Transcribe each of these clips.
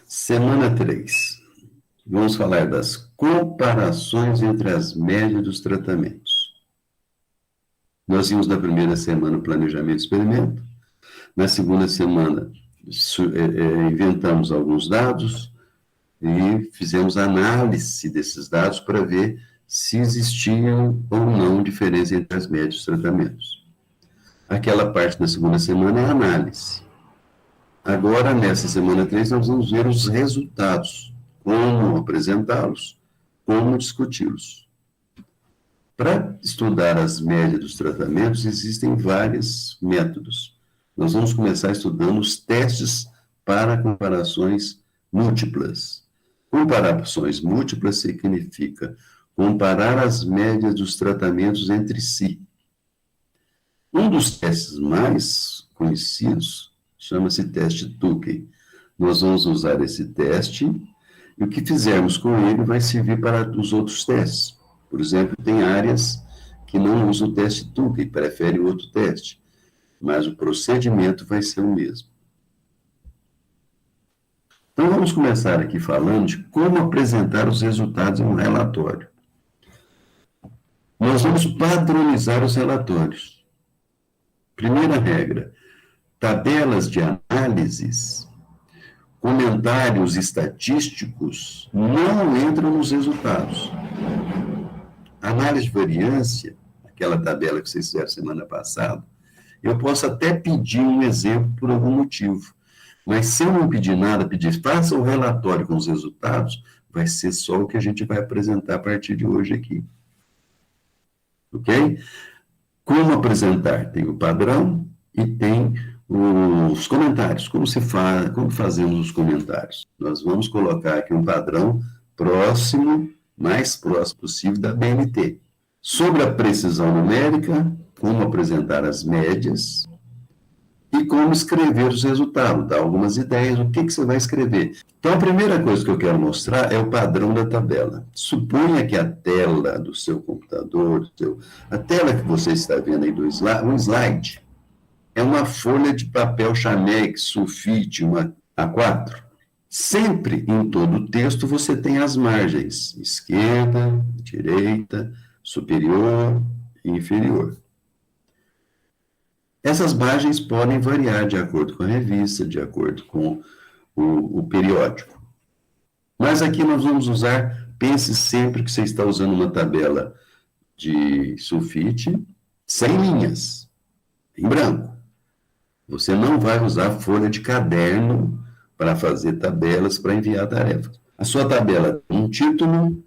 Semana 3. Vamos falar das comparações entre as médias dos tratamentos. Nós vimos na primeira semana o planejamento de experimento, na segunda semana inventamos alguns dados e fizemos análise desses dados para ver se existiam ou não diferença entre as médias dos tratamentos. Aquela parte da segunda semana é a análise. Agora, nessa semana 3, nós vamos ver os resultados, como apresentá-los, como discuti-los. Para estudar as médias dos tratamentos, existem vários métodos. Nós vamos começar estudando os testes para comparações múltiplas. Comparações múltiplas significa comparar as médias dos tratamentos entre si. Um dos testes mais conhecidos chama-se teste Tukey. Nós vamos usar esse teste e o que fizermos com ele vai servir para os outros testes. Por exemplo, tem áreas que não usam o teste Tukey, preferem outro teste, mas o procedimento vai ser o mesmo. Então, vamos começar aqui falando de como apresentar os resultados em um relatório. Nós vamos padronizar os relatórios. Primeira regra, tabelas de análises, comentários estatísticos não entram nos resultados. Análise de variância, aquela tabela que vocês fizeram semana passada, eu posso até pedir um exemplo por algum motivo, mas se eu não pedir nada, pedir faça o relatório com os resultados, vai ser só o que a gente vai apresentar a partir de hoje aqui. Ok? Como apresentar? Tem o padrão e tem os comentários. Como fazemos os comentários? Nós vamos colocar aqui um padrão próximo, mais próximo possível da BNT. Sobre a precisão numérica, como apresentar as médias e como escrever os resultados, dar algumas ideias, o que você vai escrever. Então, a primeira coisa que eu quero mostrar é o padrão da tabela. Suponha que a tela do seu computador, a tela que você está vendo aí, um slide, é uma folha de papel Chamex, sulfite, uma A4. Sempre em todo o texto você tem as margens, esquerda, direita, superior e inferior. Essas margens podem variar de acordo com a revista, de acordo com o periódico. Mas aqui nós vamos usar, pense sempre que você está usando uma tabela de sulfite, sem linhas, em branco. Você não vai usar folha de caderno para fazer tabelas, para enviar tarefas. A sua tabela tem um título,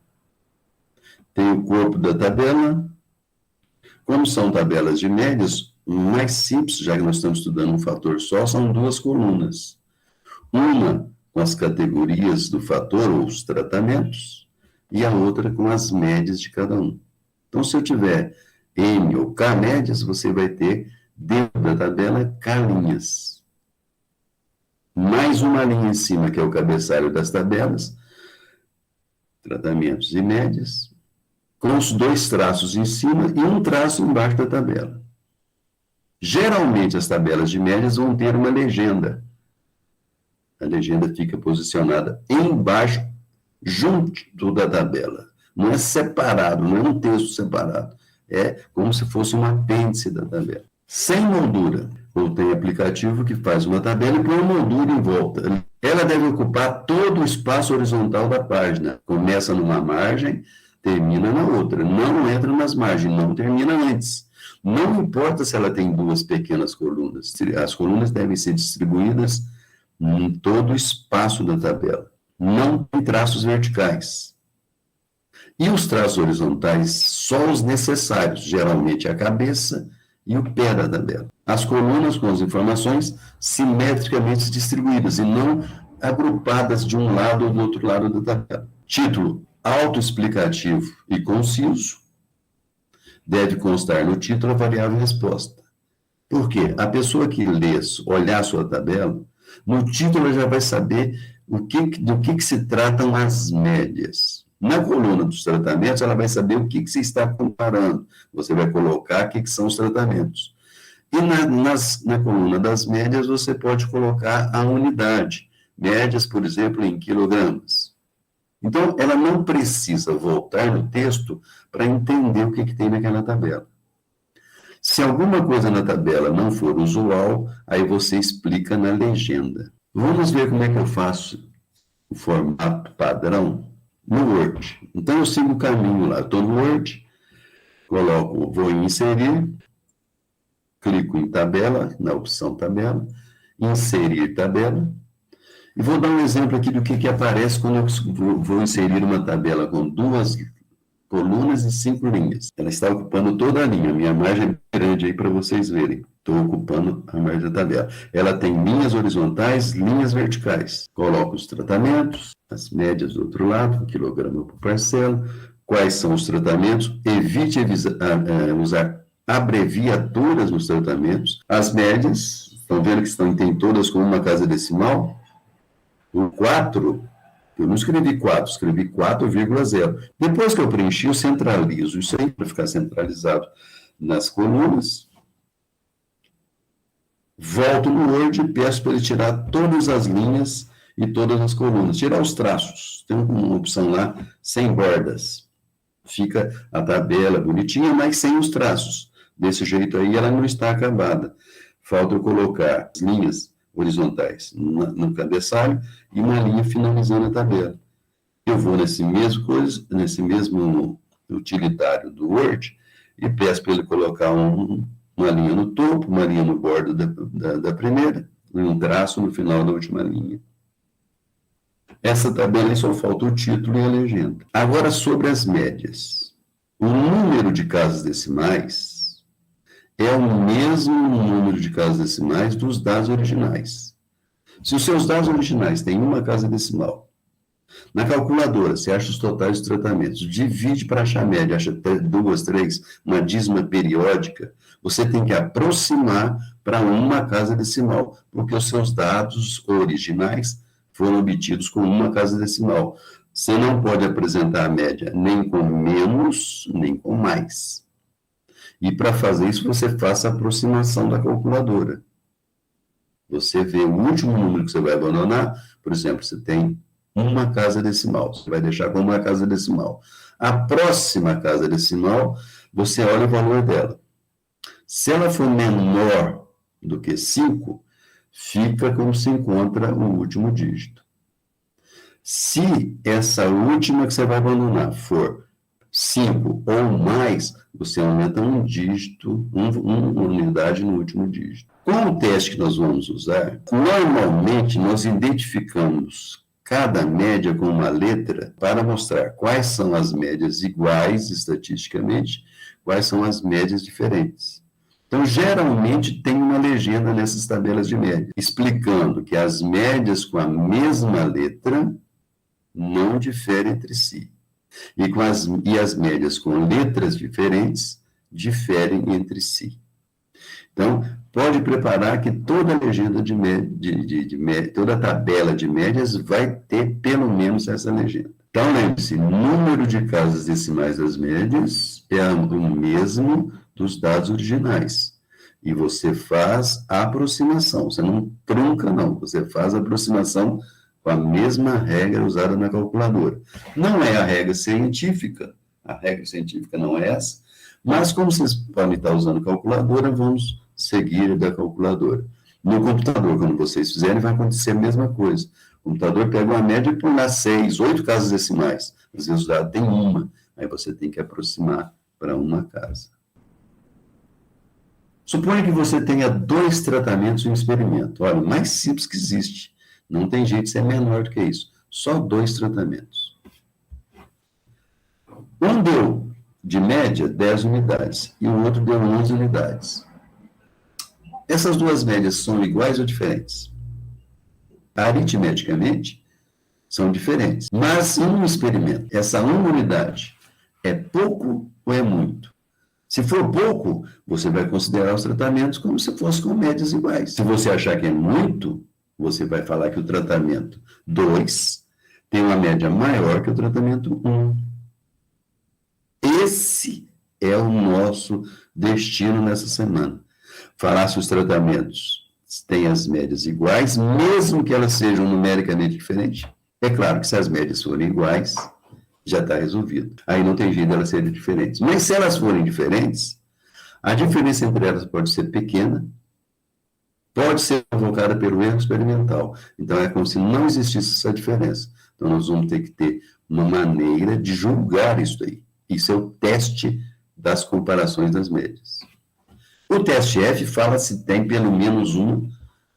tem o corpo da tabela. Como são tabelas de médias, mais simples, já que nós estamos estudando um fator só, são duas colunas. Uma com as categorias do fator ou os tratamentos, e a outra com as médias de cada um. Então, se eu tiver M ou K médias, você vai ter, dentro da tabela, K linhas. Mais uma linha em cima, que é o cabeçalho das tabelas, tratamentos e médias, com os dois traços em cima e um traço embaixo da tabela. Geralmente, as tabelas de médias vão ter uma legenda. A legenda fica posicionada embaixo, junto da tabela. Não é separado, não é um texto separado. É como se fosse um apêndice da tabela. Sem moldura, ou tem aplicativo que faz uma tabela e põe uma moldura em volta. Ela deve ocupar todo o espaço horizontal da página. Começa numa margem, termina na outra. Não entra nas margens, não termina antes. Não importa se ela tem duas pequenas colunas. As colunas devem ser distribuídas em todo o espaço da tabela. Não tem traços verticais. E os traços horizontais, só os necessários, geralmente a cabeça e o pé da tabela. As colunas com as informações simetricamente distribuídas e não agrupadas de um lado ou do outro lado da tabela. Título autoexplicativo e conciso. Deve constar no título a variável resposta. Por quê? A pessoa que lê, olhar a sua tabela, no título ela já vai saber do que se tratam as médias. Na coluna dos tratamentos, ela vai saber o que você está comparando. Você vai colocar o que são os tratamentos. E na coluna das médias, você pode colocar a unidade. médias, por exemplo, em quilogramas. Então, ela não precisa voltar no texto para entender o que tem naquela tabela. Se alguma coisa na tabela não for usual, aí você explica na legenda. Vamos ver como é que eu faço o formato padrão no Word. Então, eu sigo o caminho lá. Estou no Word, vou em inserir, clico em tabela, na opção tabela, inserir tabela, e vou dar um exemplo aqui do que aparece quando eu vou inserir uma tabela com 2 colunas e 5 linhas. Ela está ocupando toda a linha. Minha margem é grande aí para vocês verem. Estou ocupando a margem da tabela. Ela tem linhas horizontais, linhas verticais. Coloco os tratamentos, as médias do outro lado, quilograma por parcela. Quais são os tratamentos? Evite usar abreviaturas nos tratamentos. As médias, estão vendo que tem todas com uma casa decimal? O 4, eu não escrevi 4, escrevi 4,0. Depois que eu preenchi, eu centralizo isso aí para ficar centralizado nas colunas. Volto no Word e peço para ele tirar todas as linhas e todas as colunas. Tirar os traços. Tem uma opção lá, sem bordas. Fica a tabela bonitinha, mas sem os traços. Desse jeito aí, ela não está acabada. Falta eu colocar as linhas horizontais no cabeçalho e uma linha finalizando a tabela. Eu vou nesse mesmo utilitário do Word e peço para ele colocar uma linha no topo, uma linha no bordo da primeira e um traço no final da última linha. Essa tabela aí só falta o título e a legenda. Agora, sobre as médias. O número de casas decimais é o mesmo número de casas decimais dos dados originais. Se os seus dados originais têm uma casa decimal, na calculadora você acha os totais dos tratamentos, divide para achar a média, acha 2, 3, uma dízima periódica, você tem que aproximar para uma casa decimal, porque os seus dados originais foram obtidos com uma casa decimal. Você não pode apresentar a média nem com menos, nem com mais. E para fazer isso, você faça a aproximação da calculadora. Você vê o último número que você vai abandonar, por exemplo, você tem uma casa decimal, você vai deixar como uma casa decimal. A próxima casa decimal, você olha o valor dela. Se ela for menor do que 5, fica como se encontra o último dígito. Se essa última que você vai abandonar for 5 ou mais, você aumenta um dígito, uma unidade no último dígito. Com o teste que nós vamos usar, normalmente nós identificamos cada média com uma letra para mostrar quais são as médias iguais estatisticamente, quais são as médias diferentes. Então, geralmente tem uma legenda nessas tabelas de média, explicando que as médias com a mesma letra não diferem entre si. E as médias com letras diferentes diferem entre si. Então, pode preparar que toda legenda toda tabela de médias vai ter pelo menos essa legenda. Então, lembre-se, número de casas decimais das médias é o mesmo dos dados originais. E você faz a aproximação, você não trunca, não, você faz a aproximação com a mesma regra usada na calculadora. Não é a regra científica não é essa, mas como vocês podem estar usando calculadora, vamos seguir da calculadora. No computador, quando vocês fizerem, vai acontecer a mesma coisa. O computador pega uma média e põe lá 6, 8 casas decimais. Às vezes o dado tem uma, aí você tem que aproximar para uma casa. Suponha que você tenha 2 tratamentos em um experimento. Olha, o mais simples que existe. Não tem jeito de ser menor do que isso. Só 2 tratamentos. Um deu, de média, 10 unidades. E o outro deu 11 unidades. Essas duas médias são iguais ou diferentes? Aritmeticamente, são diferentes. Mas em um experimento, essa uma unidade é pouco ou é muito? Se for pouco, você vai considerar os tratamentos como se fossem com médias iguais. Se você achar que é muito, você vai falar que o tratamento 2 tem uma média maior que o tratamento 1. Esse é o nosso destino nessa semana. Falar se os tratamentos tem as médias iguais, mesmo que elas sejam numericamente diferentes. É claro que se as médias forem iguais, já está resolvido. Aí não tem jeito de elas serem diferentes. Mas se elas forem diferentes, a diferença entre elas pode ser pequena, pode ser provocada pelo erro experimental. Então, é como se não existisse essa diferença. Então, nós vamos ter que ter uma maneira de julgar isso aí. Isso é o teste das comparações das médias. O teste F fala se tem pelo menos um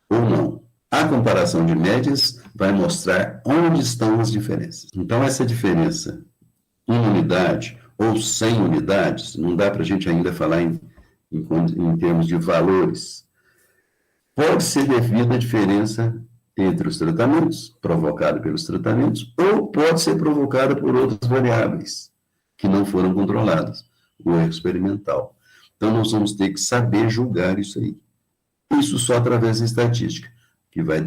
ou não. A comparação de médias vai mostrar onde estão as diferenças. Então, essa diferença em unidade ou 100 unidades, não dá para a gente ainda falar em termos de valores, pode ser devido à diferença entre os tratamentos, provocada pelos tratamentos, ou pode ser provocada por outras variáveis que não foram controladas, o erro experimental. Então, nós vamos ter que saber julgar isso aí. Isso só através da estatística, que vai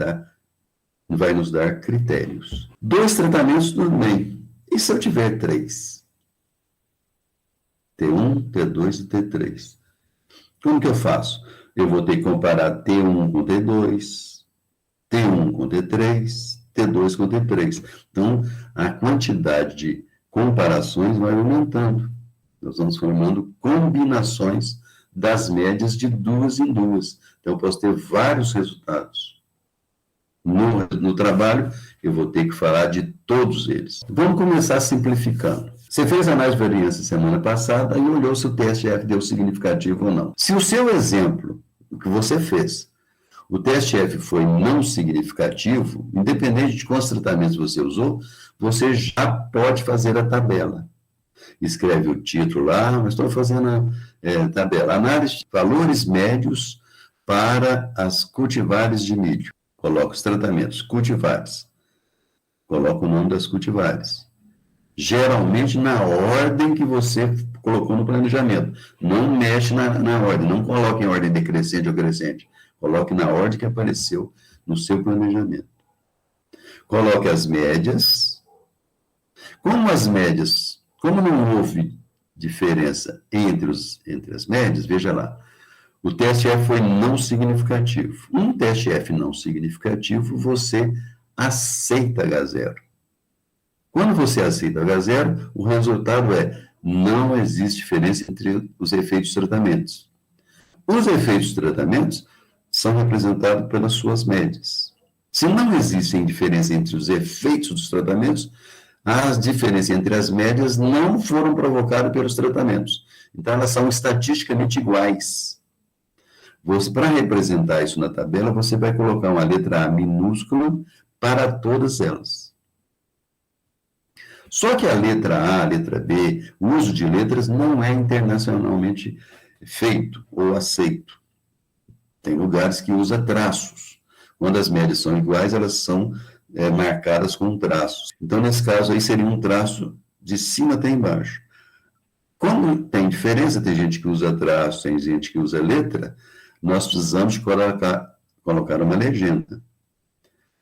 nos dar critérios. 2 tratamentos, tudo bem. E se eu tiver 3? T1, T2 e T3. Como que eu faço? Eu vou ter que comparar T1 com T2, T1 com T3, T2 com T3. Então, a quantidade de comparações vai aumentando. Nós vamos formando combinações das médias de 2 em 2. Então, eu posso ter vários resultados. No trabalho, eu vou ter que falar de todos eles. Vamos começar simplificando. Você fez análise de variância semana passada e olhou se o teste F deu significativo ou não. Se o seu exemplo, o que você fez, o teste F foi não significativo, independente de quantos tratamentos você usou, você já pode fazer a tabela. Escreve o título lá, mas estou fazendo a tabela. Análise de valores médios para as cultivares de milho. Coloca os tratamentos, cultivares. Coloca o nome das cultivares. Geralmente na ordem que você colocou no planejamento. Não mexe na ordem, não coloque em ordem decrescente ou crescente. Coloque na ordem que apareceu no seu planejamento. Coloque as médias. Como não houve diferença entre as médias, veja lá, o teste F foi não significativo. Um teste F não significativo, você aceita H0. Quando você aceita H0, o resultado é não existe diferença entre os efeitos dos tratamentos. Os efeitos dos tratamentos são representados pelas suas médias. Se não existem diferença entre os efeitos dos tratamentos, as diferenças entre as médias não foram provocadas pelos tratamentos. Então, elas são estatisticamente iguais. Para representar isso na tabela, você vai colocar uma letra A minúscula para todas elas. Só que a letra A, a letra B, o uso de letras não é internacionalmente feito ou aceito. Tem lugares que usa traços. Quando as médias são iguais, elas são marcadas com traços. Então, nesse caso aí, seria um traço de cima até embaixo. Como tem diferença, tem gente que usa traço, tem gente que usa letra, nós precisamos colocar uma legenda.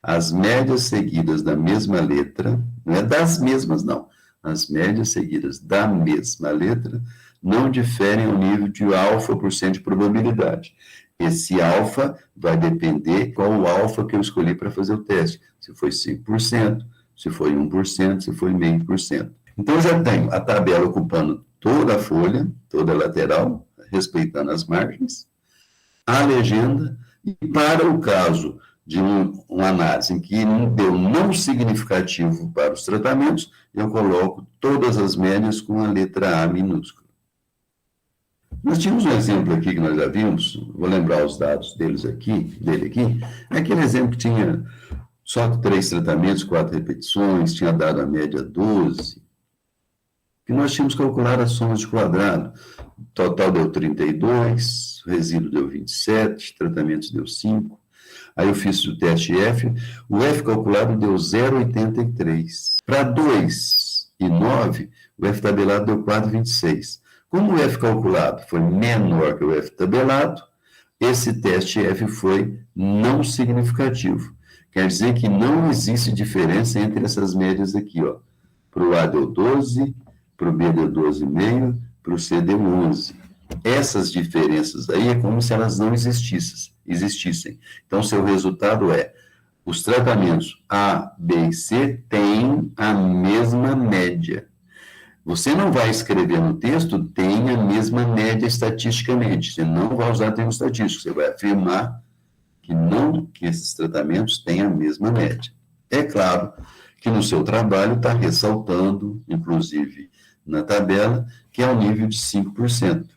As médias seguidas da mesma letra, não é das mesmas, não. As médias seguidas da mesma letra não diferem ao nível de alfa% de probabilidade. Esse alfa vai depender qual o alfa que eu escolhi para fazer o teste. Se foi 5%, se foi 1%, se foi 0,5%. Então, eu já tenho a tabela ocupando toda a folha, toda a lateral, respeitando as margens, a legenda, e para o caso de uma análise em que não deu não significativo para os tratamentos, eu coloco todas as médias com a letra A minúscula. Nós tínhamos um exemplo aqui que nós já vimos, vou lembrar os dados dele aqui, aquele exemplo que tinha só 3 tratamentos, 4 repetições, tinha dado a média 12, que nós tínhamos calculado as somas de quadrado. O total deu 32, o resíduo deu 27, tratamentos deu 5. Aí eu fiz o teste F, o F calculado deu 0,83. Para 2 e 9, o F tabelado deu 4,26. Como o F calculado foi menor que o F tabelado, esse teste F foi não significativo. Quer dizer que não existe diferença entre essas médias aqui, ó. Para o A deu 12, para o B deu 12,5, para o C deu 11. Essas diferenças aí é como se elas não existissem. existissem. Então, seu resultado é: os tratamentos A, B e C têm a mesma média. Você não vai escrever no texto tem a mesma média estatisticamente. Você não vai usar termo estatístico. Você vai afirmar que esses tratamentos têm a mesma média. É claro que no seu trabalho está ressaltando, inclusive na tabela, que é o nível de 5%.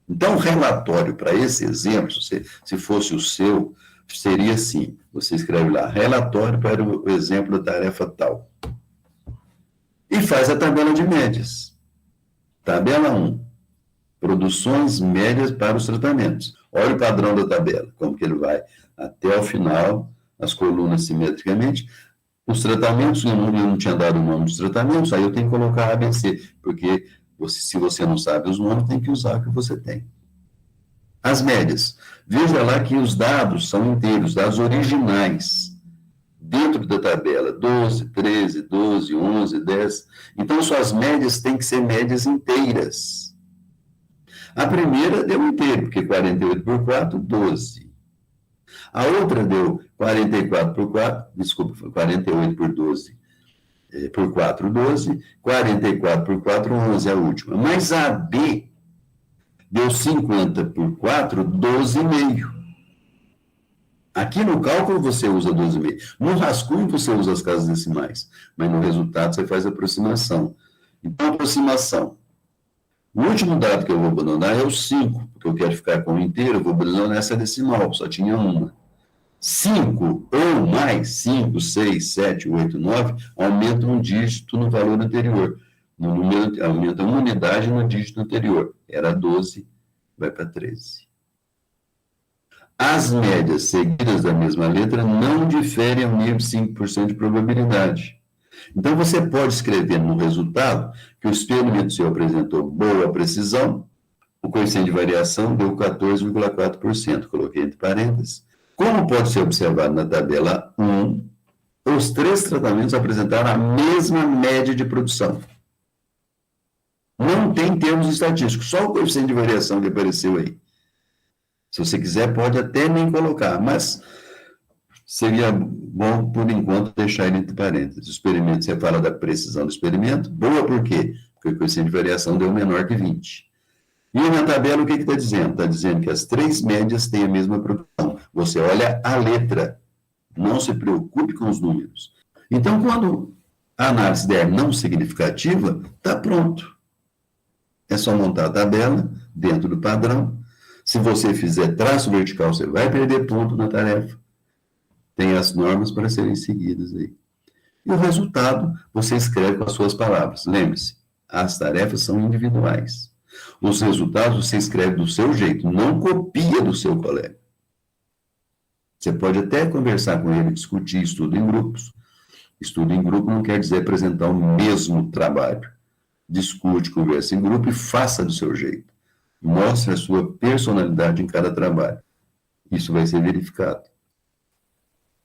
Então, o relatório para esse exemplo, se fosse o seu, seria assim: você escreve lá, relatório para o exemplo da tarefa tal. E faz a tabela de médias. Tabela 1, produções médias para os tratamentos. Olha o padrão da tabela, como que ele vai até o final, as colunas simetricamente. Os tratamentos, eu não tinha dado o nome dos tratamentos, aí eu tenho que colocar ABC, porque se você não sabe os nomes, tem que usar o que você tem. As médias. Veja lá que os dados são inteiros, dados originais, dentro da tabela, 12, 13, 12, 11, 10. Então, suas médias têm que ser médias inteiras. A primeira deu inteiro, porque 48 por 4, 12. A outra deu 44 por 4, desculpa, foi 48 por 12, por 4, 12, 44 por 4, 11, a última. Mas a B deu 50 por 4, 12,5. Aqui no cálculo você usa 12,5. No rascunho você usa as casas decimais, mas no resultado você faz a aproximação. Então, aproximação. O último dado que eu vou abandonar é o 5, porque eu quero ficar com o inteiro, eu vou abandonar essa decimal, só tinha uma. 5 ou mais, 5, 6, 7, 8, 9, aumenta um dígito no valor anterior. No número, aumenta uma unidade no dígito anterior. Era 12, vai para 13. As médias seguidas da mesma letra não diferem ao nível de 5% de probabilidade. Então, você pode escrever no resultado que o experimento seu apresentou boa precisão, o coeficiente de variação deu 14,4%, coloquei entre parênteses. Como pode ser observado na tabela 1, os 3 tratamentos apresentaram a mesma média de produção. Não tem termos estatísticos, só o coeficiente de variação que apareceu aí. Se você quiser, pode até nem colocar, mas seria bom, por enquanto, deixar ele entre parênteses. O experimento, você fala da precisão do experimento, boa por quê? Porque o coeficiente de variação deu menor que 20. E na tabela, o que está dizendo? Está dizendo que as 3 médias têm a mesma produção. Você olha a letra, não se preocupe com os números. Então, quando a análise der não significativa, está pronto. É só montar a tabela dentro do padrão. Se você fizer traço vertical, você vai perder ponto na tarefa. Tem as normas para serem seguidas aí. E o resultado, você escreve com as suas palavras. Lembre-se, as tarefas são individuais. Os resultados você escreve do seu jeito, não copia do seu colega. Você pode até conversar com ele, discutir estudo em grupos. Estudo em grupo não quer dizer apresentar o mesmo trabalho. Discute, conversa em grupo e faça do seu jeito. Mostre a sua personalidade em cada trabalho. Isso vai ser verificado.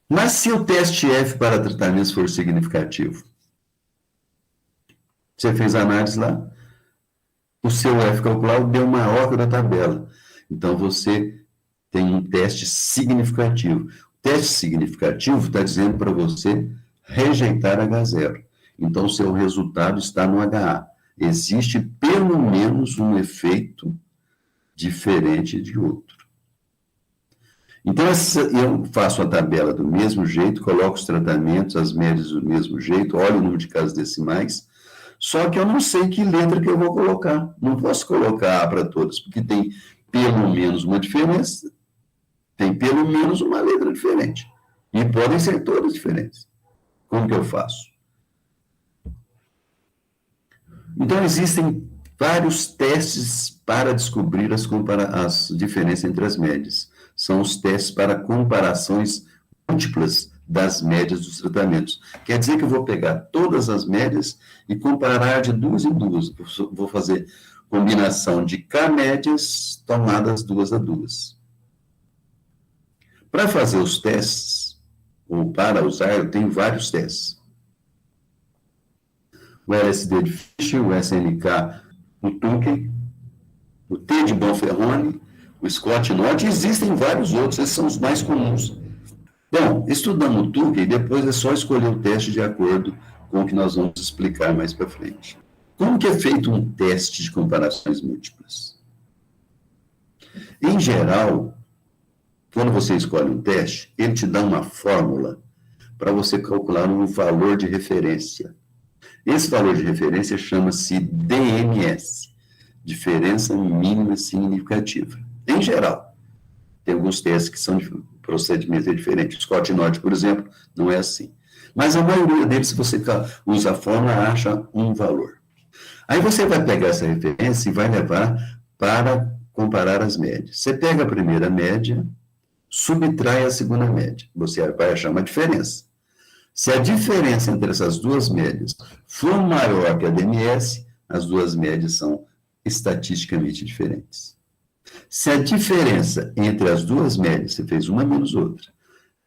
Mas se o teste F para tratamentos for significativo, você fez a análise lá, o seu F calculado deu maior que o da tabela. Então, você tem um teste significativo. O teste significativo está dizendo para você rejeitar H0. Então, o seu resultado está no HA. Existe pelo menos um efeito diferente de outro. Então, eu faço a tabela do mesmo jeito, coloco os tratamentos, as médias do mesmo jeito, olho o número de casas decimais, só que eu não sei que letra que eu vou colocar. Não posso colocar para todas, porque tem pelo menos uma diferença, tem pelo menos uma letra diferente. E podem ser todas diferentes. Como que eu faço? Então, existem vários testes para descobrir as diferenças entre as médias. São os testes para comparações múltiplas das médias dos tratamentos. Quer dizer que eu vou pegar todas as médias e comparar de duas em duas. Vou fazer combinação de K médias tomadas 2 a 2. Para fazer os testes, ou para usar, eu tenho vários testes. O LSD de Fischer, o SNK, o Tukey, o T de Bonferroni, o Scott North, existem vários outros, esses são os mais comuns. Bom, estudamos o Tukey, depois é só escolher o teste de acordo com o que nós vamos explicar mais para frente. Como que é feito um teste de comparações múltiplas? Em geral, quando você escolhe um teste, ele te dá uma fórmula para você calcular um valor de referência. Esse valor de referência chama-se DMS, diferença mínima significativa. Em geral, tem alguns testes que são de procedimento diferente. O Scott North, por exemplo, não é assim. Mas a maioria deles, se você usa a fórmula, acha um valor. Aí você vai pegar essa referência e vai levar para comparar as médias. Você pega a primeira média, subtrai a segunda média. Você vai achar uma diferença. Se a diferença entre essas duas médias for maior que a DMS, as duas médias são estatisticamente diferentes. Se a diferença entre as duas médias, você fez uma menos outra,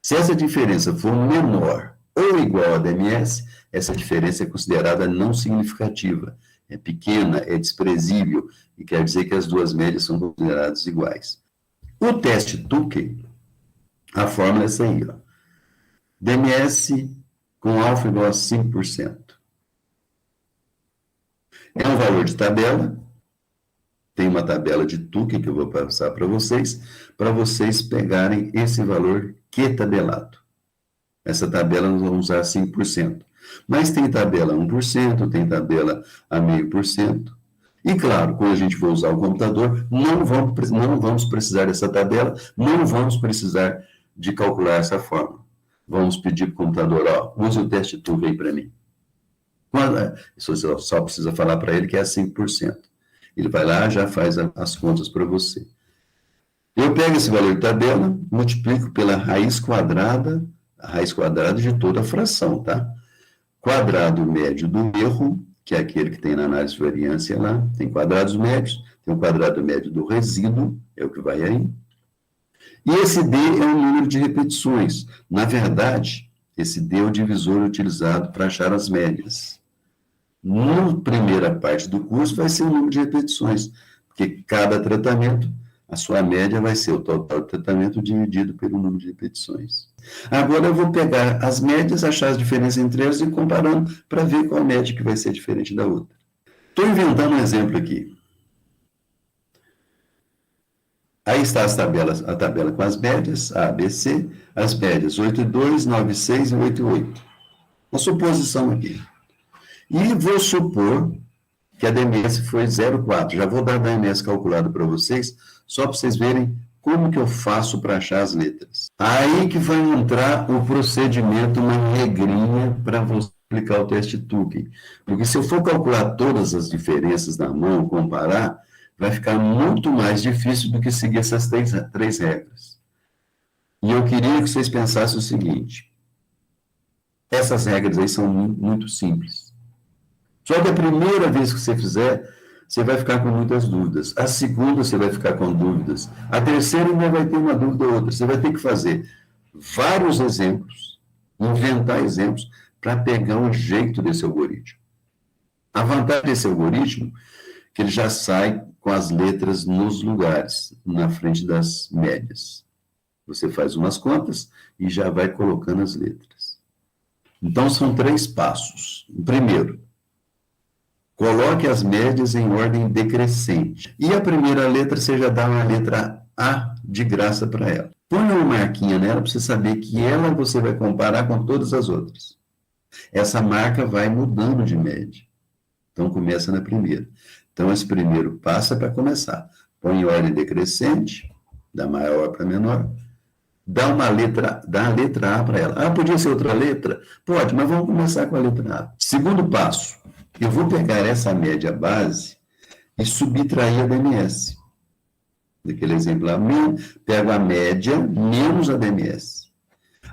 se essa diferença for menor ou igual a DMS, essa diferença é considerada não significativa, é pequena, é desprezível, e quer dizer que as duas médias são consideradas iguais. O teste Tukey, a fórmula é essa aí, ó. DMS com alfa igual a 5%. É um valor de tabela. Tem uma tabela de Tukey que eu vou passar para vocês pegarem esse valor Q-tabelado. Essa tabela nós vamos usar 5%. Mas tem tabela 1%, tem tabela a 0,5%. E claro, quando a gente for usar o computador, não vamos precisar dessa tabela, não vamos precisar de calcular essa fórmula. Vamos pedir para o computador, ó, use o teste Tukey aí para mim. Você só precisa falar para ele que é 5%. Ele vai lá, já faz as contas para você. Eu pego esse valor de tabela, multiplico pela raiz quadrada de toda a fração, tá? Quadrado médio do erro, que é aquele que tem na análise de variância lá, tem quadrados médios, tem o quadrado médio do resíduo, é o que vai aí. E esse D é o número de repetições. Na verdade, esse D é o divisor utilizado para achar as médias. Na primeira parte do curso vai ser o número de repetições, porque cada tratamento, a sua média vai ser o total do tratamento dividido pelo número de repetições. Agora eu vou pegar as médias, achar as diferenças entre elas e comparando para ver qual média que vai ser diferente da outra. Estou inventando um exemplo aqui. Aí está a tabela com as médias, A, B, C, as médias 8,2, 9,6 e 8,8. Uma suposição aqui. E vou supor que a DMS foi 0,4. Já vou dar a DMS calculada para vocês, só para vocês verem como que eu faço para achar as letras. Aí que vai entrar o procedimento, uma regrinha para você aplicar o teste Tukey. Porque se eu for calcular todas as diferenças na mão, comparar, vai ficar muito mais difícil do que seguir essas três regras. E eu queria que vocês pensassem o seguinte: essas regras aí são muito simples. Só que a primeira vez que você fizer, você vai ficar com muitas dúvidas. A segunda, você vai ficar com dúvidas. A terceira, ainda vai ter uma dúvida ou outra. Você vai ter que fazer vários exemplos, inventar exemplos, para pegar um jeito desse algoritmo. A vantagem desse algoritmo é que ele já sai com as letras nos lugares, na frente das médias. Você faz umas contas e já vai colocando as letras. Então, são 3 passos. O primeiro, coloque as médias em ordem decrescente. E a primeira letra, você já dá uma letra A de graça para ela. Põe uma marquinha nela para você saber que ela você vai comparar com todas as outras. Essa marca vai mudando de média. Então, começa na primeira. Então, esse primeiro passo é para começar. Põe em ordem decrescente, da maior para menor. Dá a letra A para ela. Ah, podia ser outra letra? Pode, mas vamos começar com a letra A. Segundo passo. Eu vou pegar essa média base e subtrair a DMS. Daquele exemplo lá, pego a média menos a DMS.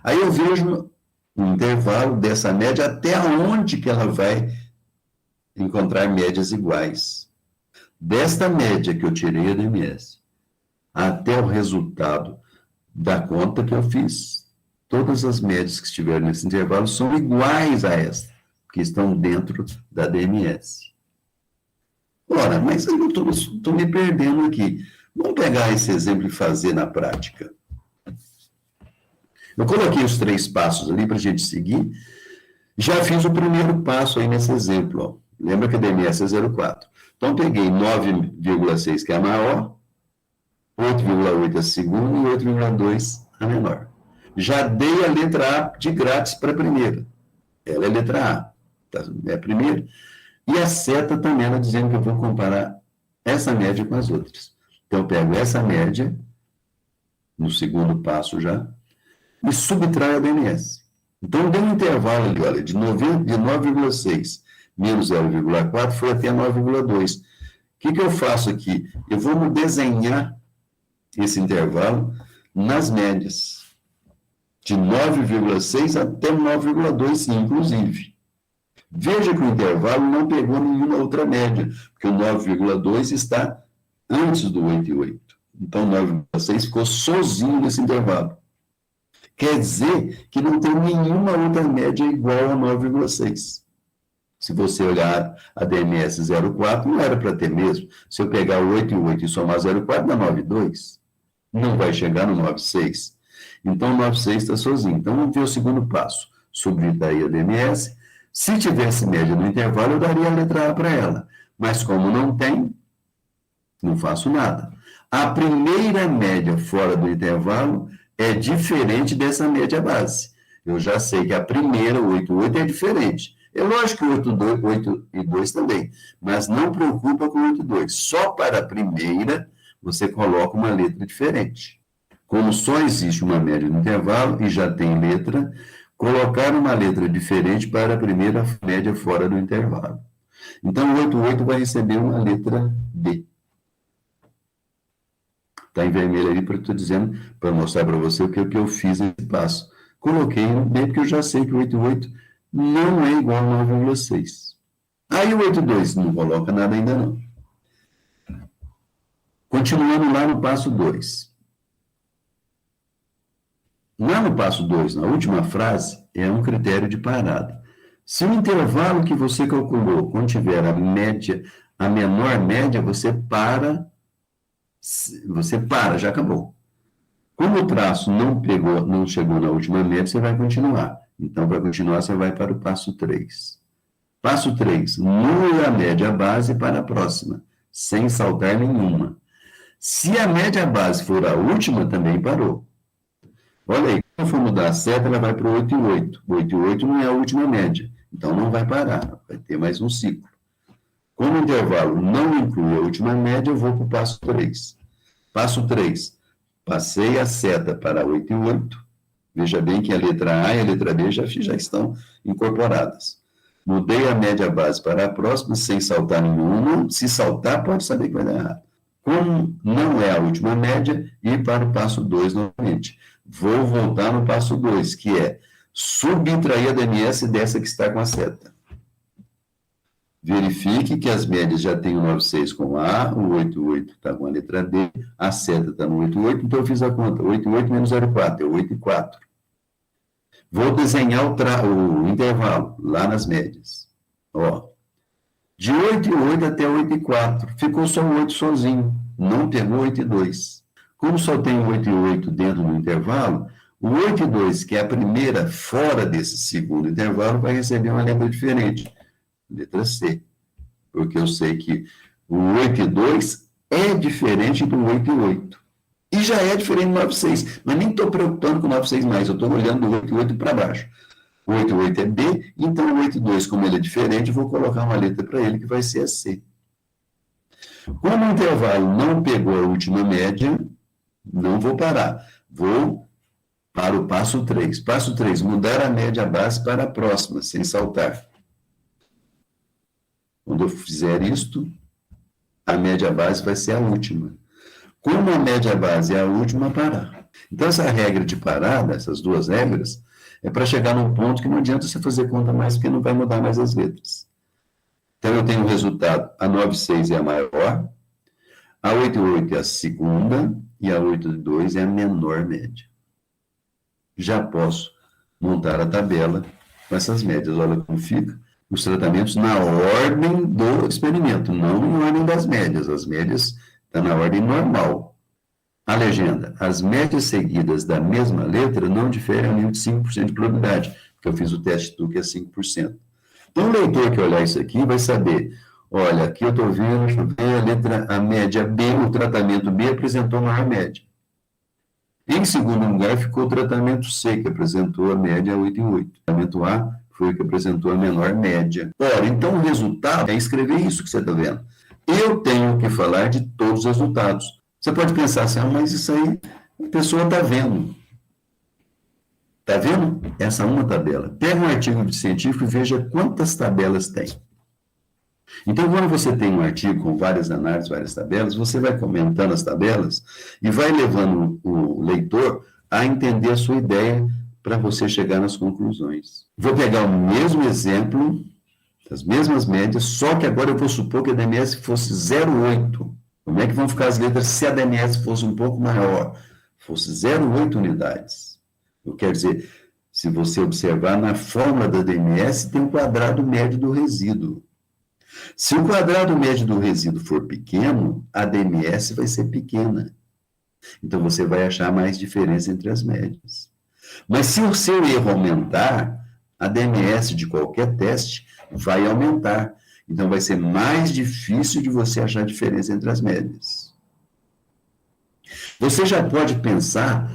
Aí eu vejo o intervalo dessa média até onde que ela vai encontrar médias iguais. Desta média que eu tirei a DMS, até o resultado da conta que eu fiz, todas as médias que estiverem nesse intervalo são iguais a esta, que estão dentro da DMS. Ora, mas eu estou me perdendo aqui. Vamos pegar esse exemplo e fazer na prática. Eu coloquei os 3 passos ali para a gente seguir. Já fiz o primeiro passo aí nesse exemplo. Ó. Lembra que a DMS é 0,4. Então, peguei 9,6, que é a maior, 8,8 a segunda e 8,2 a menor. Já dei a letra A de grátis para a primeira. Ela é a letra A, tá? É a primeira. E a seta também, ela dizendo que eu vou comparar essa média com as outras. Então, eu pego essa média, no segundo passo já, e subtraio a DNS. Então, deu um intervalo ali, olha, de 9,6 menos 0,4 foi até 9,2. O que eu faço aqui? Eu vou desenhar esse intervalo nas médias, de 9,6 até 9,2, inclusive. Veja que o intervalo não pegou nenhuma outra média, porque o 9,2 está antes do 8,8. Então, 9,6 ficou sozinho nesse intervalo. Quer dizer que não tem nenhuma outra média igual a 9,6. Se você olhar a DMS 0,4, não era para ter mesmo. Se eu pegar o 8,8 e somar 0,4, dá 9,2. Não vai chegar no 9,6. Então, o 9,6 está sozinho. Então, vamos ver o segundo passo. Subtrair a DMS. Se tivesse média no intervalo, eu daria a letra A para ela. Mas como não tem, não faço nada. A primeira média fora do intervalo é diferente dessa média base. Eu já sei que a primeira, 8,8, é diferente. É lógico que o 8,2 também, mas não preocupa com o 8,2. Só para a primeira, você coloca uma letra diferente. Como só existe uma média no intervalo e já tem letra, colocar uma letra diferente para a primeira média fora do intervalo. Então, o 8,8 vai receber uma letra B. Está em vermelho ali para estou dizendo, para mostrar para você o que eu fiz nesse passo. Coloquei no B porque eu já sei que o 8,8 não é igual a 9,6. Aí o 8,2 não coloca nada ainda não. Continuando lá no passo 2. Lá no passo 2, na última frase, é um critério de parada. Se o intervalo que você calculou contiver a média, a menor média, você para, já acabou. Como o traço não chegou na última média, você vai continuar. Então, para continuar, você vai para o passo 3. Passo 3, muda a média base para a próxima, sem saltar nenhuma. Se a média base for a última, também parou. Olha aí, quando for mudar a seta, ela vai para o 8,8. O 8,8 não é a última média, então não vai parar, vai ter mais um ciclo. Como o intervalo não inclui a última média, eu vou para o passo 3. Passo 3, passei a seta para 8,8. Veja bem que a letra A e a letra B já estão incorporadas. Mudei a média base para a próxima, sem saltar nenhuma. Se saltar, pode saber que vai dar errado. Como não é a última média, ir para o passo 2 novamente. Vou voltar no passo 2, que é subtrair a DMS dessa que está com a seta. Verifique que as médias já têm o 9,6 com A, o 8,8 está com a letra D, a seta está no 8,8, então eu fiz a conta. 8,8 menos 0,4 é 8,4. Vou desenhar o intervalo lá nas médias. Ó, de 8,8 até 8,4, ficou só o 8 sozinho, não pegou 8,2. Como só tem o 8,8 dentro do intervalo, o 8,2, que é a primeira fora desse segundo intervalo, vai receber uma letra diferente. Letra C, porque eu sei que o 8,2 é diferente do 8,8. E já é diferente do 9,6, mas nem estou preocupando com o 9,6 mais, eu estou olhando do 8,8 para baixo. O 8,8 é B, então o 8,2, como ele é diferente, eu vou colocar uma letra para ele que vai ser a C. Como o intervalo não pegou a última média, não vou parar. Vou para o passo 3. Passo 3, mudar a média base para a próxima, sem saltar. Quando eu fizer isto, a média base vai ser a última. Como a média base é a última, parar. Então, essa regra de parada, essas duas regras, é para chegar num ponto que não adianta você fazer conta mais, porque não vai mudar mais as letras. Então, eu tenho o resultado, a 9,6 é a maior, a 8,8 é a segunda, e a 8,2 é a menor média. Já posso montar a tabela com essas médias. Olha como fica. Os tratamentos na ordem do experimento, não em ordem das médias. As médias Está na ordem normal. A legenda, as médias seguidas da mesma letra não diferem a nível de 5% de probabilidade, porque eu fiz o teste do que é 5%. Então, o leitor que olhar isso aqui vai saber, olha, aqui eu estou vendo, deixa eu ver, a média B, o tratamento B apresentou maior média. Em segundo lugar, ficou o tratamento C, que apresentou a média 8,8. O tratamento A foi o que apresentou a menor média. Ora, então o resultado é escrever isso que você está vendo. Eu tenho que falar de todos os resultados. Você pode pensar assim, mas isso aí a pessoa está vendo. Está vendo? Essa é uma tabela. Pega um artigo científico e veja quantas tabelas tem. Então, quando você tem um artigo com várias análises, várias tabelas, você vai comentando as tabelas e vai levando o leitor a entender a sua ideia para você chegar nas conclusões. Vou pegar o mesmo exemplo, as mesmas médias, só que agora eu vou supor que a DMS fosse 0,8. Como é que vão ficar as letras se a DMS fosse um pouco maior? Fosse 0,8 unidades. Eu quero dizer, se você observar na fórmula da DMS, tem um quadrado médio do resíduo. Se o quadrado médio do resíduo for pequeno, a DMS vai ser pequena. Então, você vai achar mais diferença entre as médias. Mas se o seu erro aumentar, a DMS de qualquer teste vai aumentar. Então, vai ser mais difícil de você achar diferença entre as médias. Você já pode pensar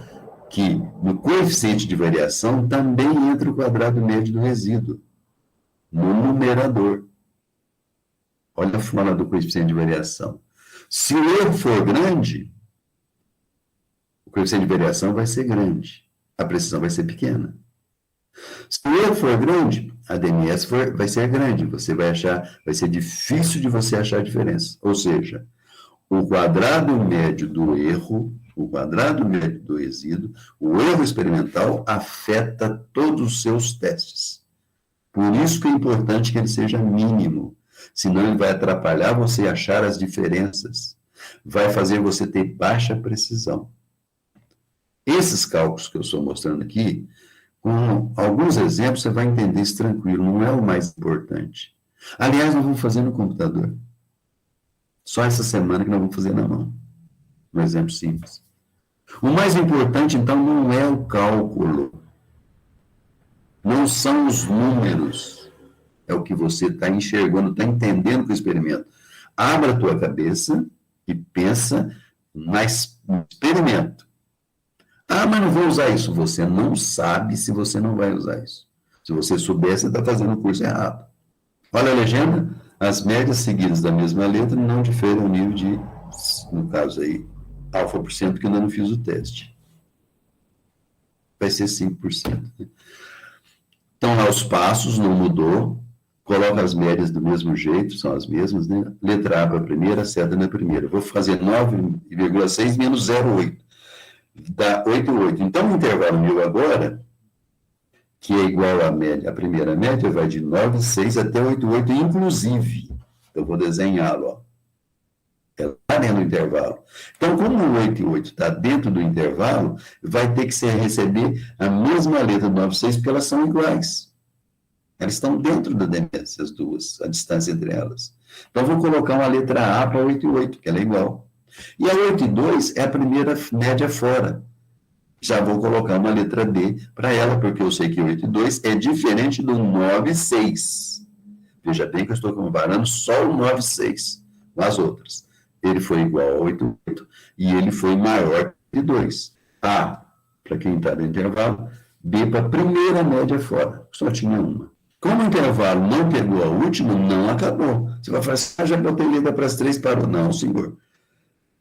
que no coeficiente de variação também entra o quadrado médio do resíduo, no numerador. Olha a fórmula do coeficiente de variação. Se o erro for grande, o coeficiente de variação vai ser grande. A precisão vai ser pequena. Se o erro for grande, a DMS vai ser grande. Você vai achar, vai ser difícil de você achar a diferença. Ou seja, o quadrado médio do erro, o quadrado médio do resíduo, o erro experimental afeta todos os seus testes. Por isso que é importante que ele seja mínimo. Senão ele vai atrapalhar você achar as diferenças. Vai fazer você ter baixa precisão. Esses cálculos que eu estou mostrando aqui, com alguns exemplos, você vai entender isso tranquilo. Não é o mais importante. Aliás, nós vamos fazer no computador. Só essa semana que nós vamos fazer na mão. Um exemplo simples. O mais importante, então, não é o cálculo. Não são os números. É o que você está enxergando, está entendendo com o experimento. Abra a tua cabeça e pensa no experimento. Ah, mas não vou usar isso. Você não sabe se você não vai usar isso. Se você souber, você está fazendo o curso errado. Olha a legenda. As médias seguidas da mesma letra não diferem o nível de, no caso aí, alfa por cento, que eu ainda não fiz o teste. Vai ser 5%. Né? Então, lá os passos, não mudou. Coloca as médias do mesmo jeito, são as mesmas, né? Letra A para a primeira, seta na primeira. Vou fazer 9,6 menos 0,8. Dá 8,8. Então, o intervalo meu agora, que é igual à média, a primeira média vai de 9,6 até 8,8, inclusive. Eu vou desenhá-lo, ó. Está dentro do intervalo. Então, como o 8,8 está dentro do intervalo, vai ter que receber a mesma letra do 9,6, porque elas são iguais. Elas estão dentro da DMS, as duas, a distância entre elas. Então, vou colocar uma letra A para 8,8, que ela é igual. E a 8,2 é a primeira média fora. Já vou colocar uma letra D para ela, porque eu sei que 8,2 é diferente do 9,6. Veja bem que eu estou comparando só o 9,6 com as outras. Ele foi igual a 8,8 e ele foi maior que 2. A, para quem está no intervalo, B para a primeira média fora. Só tinha uma. Como o intervalo não pegou a última, não acabou. Você vai falar assim, já botei letra para as 3, parou. Não, senhor.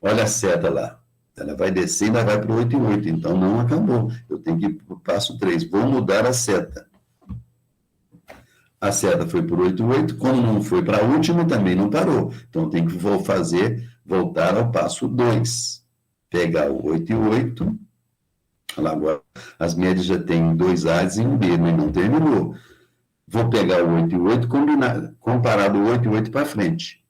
Olha a seta lá. Ela vai descer e ainda vai para o 8,8. Então, não acabou. Eu tenho que ir para o passo 3. Vou mudar a seta. A seta foi por 8,8. Como não foi para a última, também não parou. Então, tem que voltar ao passo 2. Pegar o 8,8. Lá agora, as médias já têm 2 A's e um B, mas não terminou. Vou pegar o 8,8 comparado o 8,8 para frente.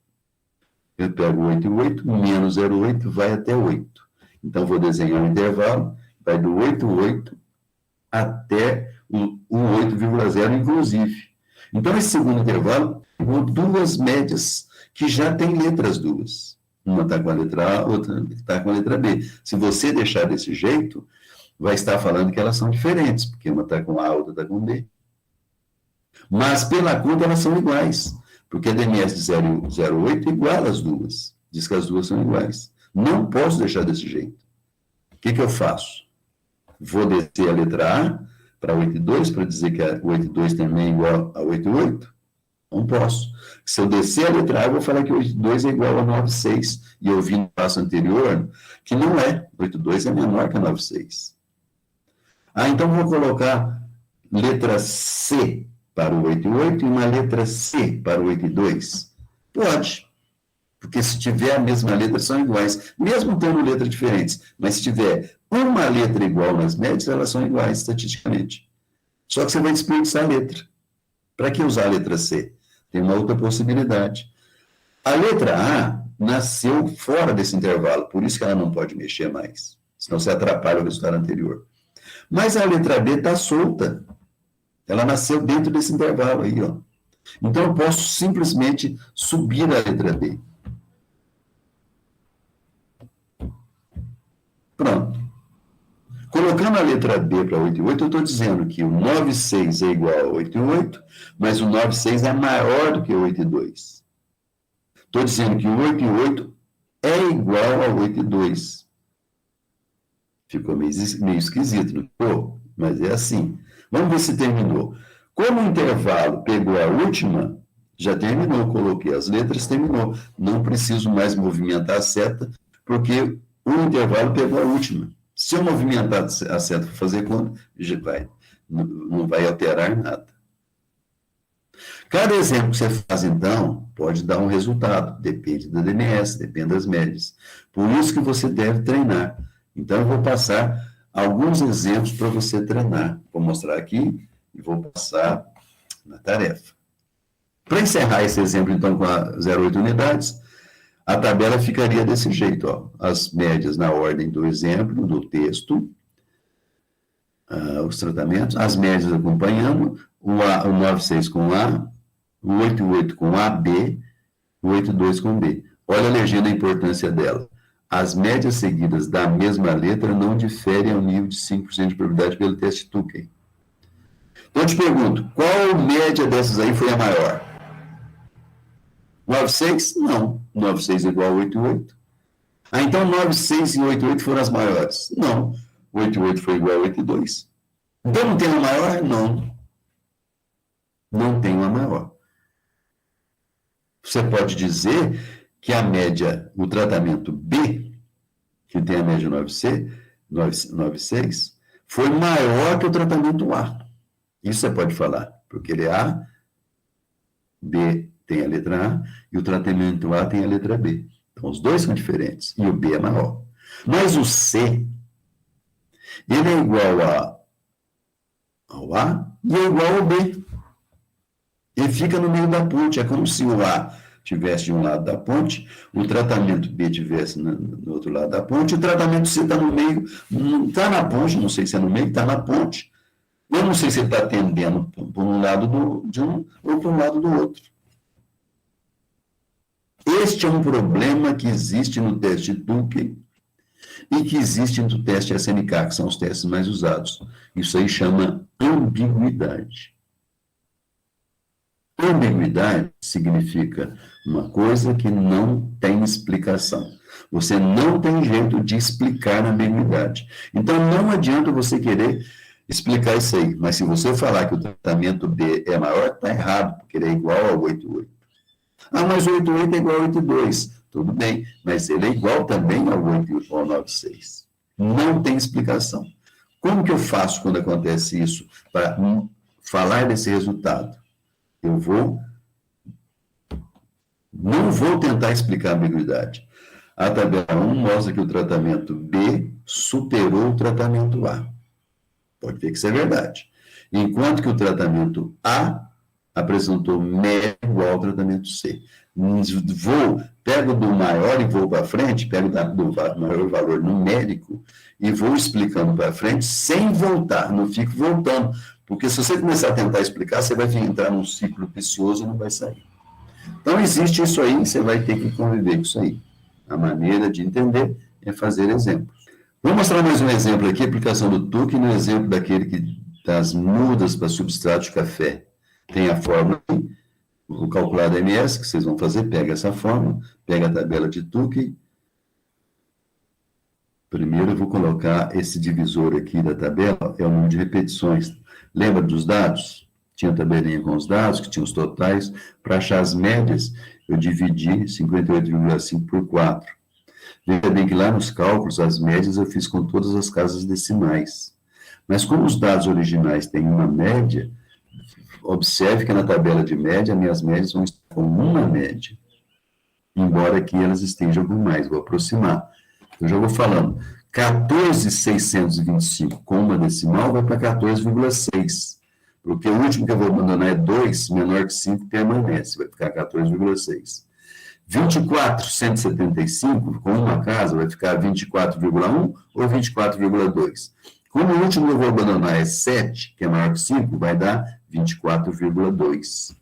Eu pego o 8,8, menos 0,8, vai até 8. Então, vou desenhar um intervalo, vai do 8,8 até o 8,0, inclusive. Então, esse segundo intervalo, pegou duas médias que já têm letras duas. Uma está com a letra A, outra está com a letra B. Se você deixar desse jeito, vai estar falando que elas são diferentes, porque uma está com A, outra está com B. Mas, pela conta, elas são iguais, porque a DMS de 0,08 iguala as duas. Diz que as duas são iguais. Não posso deixar desse jeito. O que eu faço? Vou descer a letra A para 8,2, para dizer que a 8,2 também é igual a 8,8? Não posso. Se eu descer a letra A, eu vou falar que 8,2 é igual a 9,6. E eu vi no passo anterior que não é. 8,2 é menor que a 9,6. Então vou colocar letra C para o 8,8 e uma letra C para o 8,2? Pode. Porque se tiver a mesma letra, são iguais. Mesmo tendo letras diferentes. Mas se tiver uma letra igual nas médias, elas são iguais estatisticamente. Só que você vai desperdiçar a letra. Para que usar a letra C? Tem uma outra possibilidade. A letra A nasceu fora desse intervalo, por isso que ela não pode mexer mais. Senão você atrapalha o resultado anterior. Mas a letra B está solta. Ela nasceu dentro desse intervalo aí, ó. Então eu posso simplesmente subir a letra B. Pronto. Colocando a letra B para 8,8, eu estou dizendo que o 9,6 é igual a 8,8, mas o 9,6 é maior do que o 8,2. Estou dizendo que o 8,8 é igual a 8,2. Ficou meio esquisito, não ficou? Mas é assim. Vamos ver se terminou. Como o intervalo pegou a última, já terminou. Coloquei as letras, terminou. Não preciso mais movimentar a seta, porque o intervalo pegou a última. Se eu movimentar a seta para fazer conta, já vai, não vai alterar nada. Cada exemplo que você faz, então, pode dar um resultado. Depende da DMS, depende das médias. Por isso que você deve treinar. Então, eu vou passar alguns exemplos para você treinar. Vou mostrar aqui e vou passar na tarefa. Para encerrar esse exemplo, então, com a 0,8 unidades, a tabela ficaria desse jeito, ó. As médias na ordem do exemplo, do texto, os tratamentos, as médias acompanhando, o 9,6 com A, o 8,8 com AB, o 8,2 com B. Olha a legenda, a importância dela. As médias seguidas da mesma letra não diferem ao nível de 5% de probabilidade pelo teste Tukey. Então, eu te pergunto, qual média dessas aí foi a maior? 9,6? Não. 9,6 é igual a 8,8. Então 9,6 e 8,8 foram as maiores? Não. 8,8 foi igual a 8,2. Então não tem uma maior? Não. Não tem uma maior. Você pode dizer que a média, o tratamento B, que tem a média 9,6, foi maior que o tratamento A. Isso você pode falar, porque ele é A, B tem a letra A, e o tratamento A tem a letra B. Então, os dois são diferentes, e o B é maior. Mas o C, ele é igual ao A e é igual ao B. Ele fica no meio da ponte. É como se o A tivesse de um lado da ponte, o tratamento B tivesse no outro lado da ponte, o tratamento C está no meio, não está na ponte, não sei se é no meio, está na ponte. Eu não sei se ele está atendendo por um lado de um ou por um lado do outro. Este é um problema que existe no teste Tukey e que existe no teste SNK, que são os testes mais usados. Isso aí chama ambiguidade. Ambiguidade significa uma coisa que não tem explicação. Você não tem jeito de explicar a ambiguidade. Então, não adianta você querer explicar isso aí. Mas se você falar que o tratamento B é maior, está errado, porque ele é igual ao 8,8. Mas o 8,8 é igual ao 8,2. Tudo bem, mas ele é igual também ao 8,8 ou ao 9,6. Não tem explicação. Como que eu faço quando acontece isso para falar desse resultado? Eu não vou tentar explicar a ambiguidade. A tabela 1 mostra que o tratamento B superou o tratamento A. Pode ver que isso é verdade. Enquanto que o tratamento A apresentou média igual ao tratamento C. Pego do maior e vou para frente, pego do maior valor numérico e vou explicando para frente sem voltar, não fico voltando. Porque se você começar a tentar explicar, você vai entrar num ciclo vicioso e não vai sair. Então, existe isso aí, você vai ter que conviver com isso aí. A maneira de entender é fazer exemplos. Vou mostrar mais um exemplo aqui, aplicação do TUC, no exemplo das mudas para substrato de café. Tem a fórmula aqui, vou calcular a MS, que vocês vão fazer, pega essa fórmula, pega a tabela de TUC. Primeiro eu vou colocar esse divisor aqui da tabela, é o número de repetições. Lembra dos dados? Tinha a tabelinha com os dados, que tinha os totais. Para achar as médias, eu dividi 58,5 por 4. Veja bem que lá nos cálculos, as médias eu fiz com todas as casas decimais. Mas como os dados originais têm uma média, observe que na tabela de média, minhas médias vão estar com uma média. Embora aqui elas estejam com mais, vou aproximar. Eu já vou falando. 14.625 com uma decimal vai para 14,6. Porque o último que eu vou abandonar é 2, menor que 5, permanece, vai ficar 14,6. 24.175 com uma casa vai ficar 24,1 ou 24,2. Como o último que eu vou abandonar é 7, que é maior que 5, vai dar 24,2.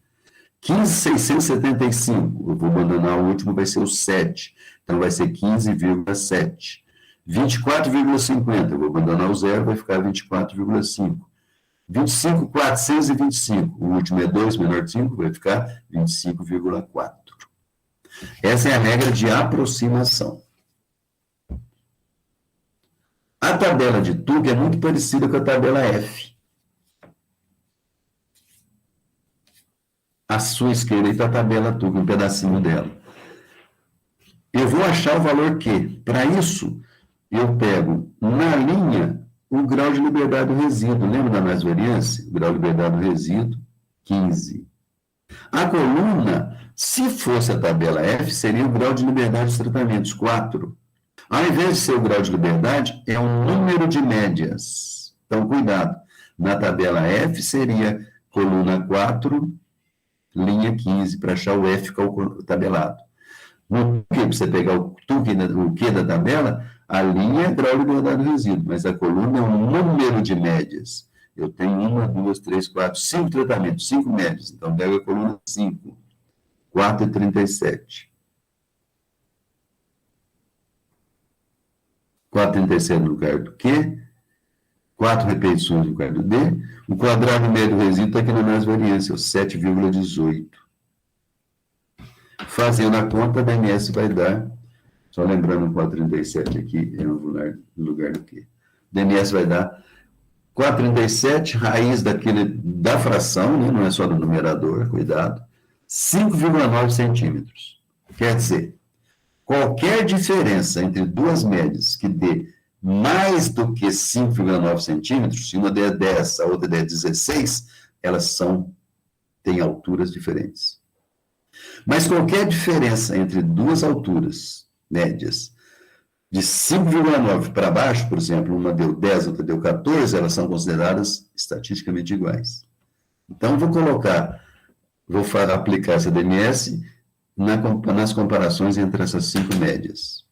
15.675, eu vou abandonar o último, vai ser o 7, então vai ser 15,7. 24,50, eu vou abandonar o 0, vai ficar 24,5. 25.425, o último é 2, menor que 5, vai ficar 25,4. Essa é a regra de aproximação. A tabela de TUC é muito parecida com a tabela F. À sua esquerda está a tabela TUC, um pedacinho dela. Eu vou achar o valor Q. Para isso, eu pego na linha o grau de liberdade do resíduo. Lembra da mais-variância? O grau de liberdade do resíduo, 15. A coluna, se fosse a tabela F, seria o grau de liberdade dos tratamentos, 4. Ao invés de ser o grau de liberdade, é o número de médias. Então, cuidado. Na tabela F seria coluna 4, linha 15, para achar o F tabelado. No Q, para você pegar o Q da tabela, a linha é grau de liberdade do resíduo, mas a coluna é o número de médias. Eu tenho 1, 2, 3, 4, 5 tratamentos, 5 médias. Então, pega a coluna 5, 4,37. 4,37 no lugar do Q, 4 repetições no lugar do D. O quadrado médio do resíduo está aqui na mais-variância, 7,18. Fazendo a conta, a DMS vai dar, só lembrando o 4,37 aqui, é no lugar do Q. DMS vai dar 4,37, raiz da fração, né, não é só do numerador, cuidado, 5,9 centímetros. Quer dizer, qualquer diferença entre duas médias que dê mais do que 5,9 centímetros, se uma der 10, a outra der 16, elas têm alturas diferentes. Mas qualquer diferença entre duas alturas médias, de 5,9 para baixo, por exemplo, uma deu 10, outra deu 14, elas são consideradas estatisticamente iguais. Então, vou aplicar essa DMS nas comparações entre essas 5 médias.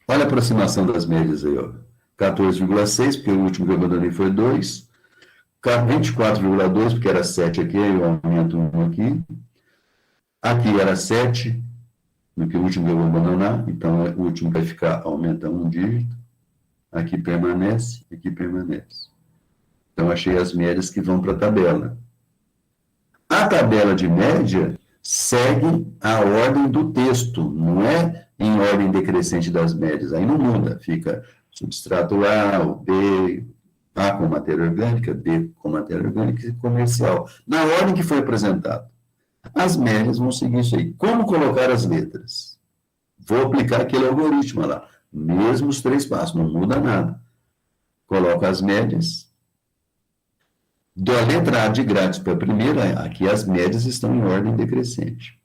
Olha a aproximação das médias aí, ó. 14,6, porque o último que eu abandonei foi 2. 24,2, porque era 7 aqui, aí eu aumento 1 aqui. Aqui era 7, no que o último que eu vou abandonar, então o último vai ficar, aumenta 1 dígito. Aqui permanece, aqui permanece. Então, achei as médias que vão para a tabela. A tabela de média segue a ordem do texto, não é em ordem decrescente das médias. Aí não muda, fica substrato A, o B, A com matéria orgânica, B com matéria orgânica e comercial, na ordem que foi apresentado. As médias vão seguir isso aí. Como colocar as letras? Vou aplicar aquele algoritmo lá. Mesmo os 3 passos, não muda nada. Coloco as médias. Dou a letra A de grátis para a primeira, aqui as médias estão em ordem decrescente.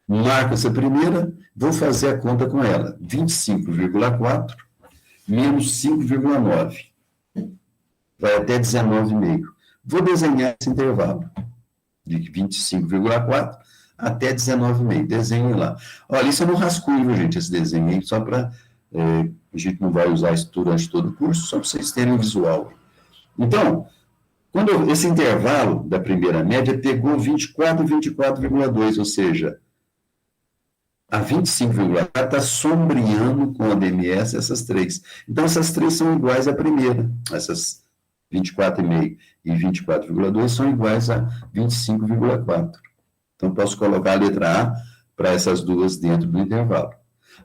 Marco essa primeira, vou fazer a conta com ela. 25,4 menos 5,9. Vai até 19,5. Vou desenhar esse intervalo de 25,4 até 19,5. Desenho lá. Olha, isso é no rascunho, gente, esse desenho aí, só para... a gente não vai usar isso durante todo o curso, só para vocês terem um visual. Então, Esse intervalo da primeira média pegou 24 e 24,2, ou seja, a 25,4 está sombreando com a DMS essas três. Então, essas três são iguais à primeira. Essas 24,5 e 24,2 são iguais a 25,4. Então, posso colocar a letra A para essas duas dentro do intervalo.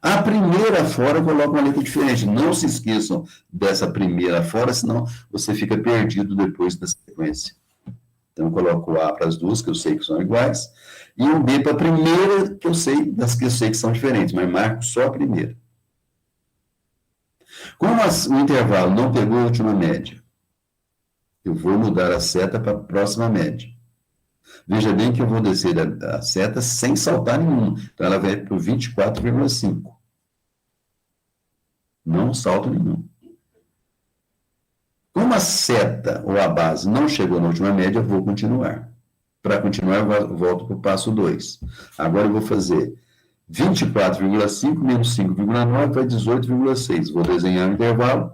A primeira fora coloca uma letra diferente. Não se esqueçam dessa primeira fora, senão você fica perdido depois da sequência. Então, eu coloco o A para as duas, que eu sei que são iguais, e o B para a primeira, que eu sei, das que eu sei que são diferentes, mas marco só a primeira. Como o intervalo não pegou a última média, eu vou mudar a seta para a próxima média. Veja bem que eu vou descer a seta sem saltar nenhuma. Então, ela vai para o 24,5. Não salto nenhum. Como a seta ou a base não chegou na última média, eu vou continuar. Para continuar, eu volto para o passo 2. Agora eu vou fazer 24,5 menos 5,9 vai 18,6. Vou desenhar o intervalo.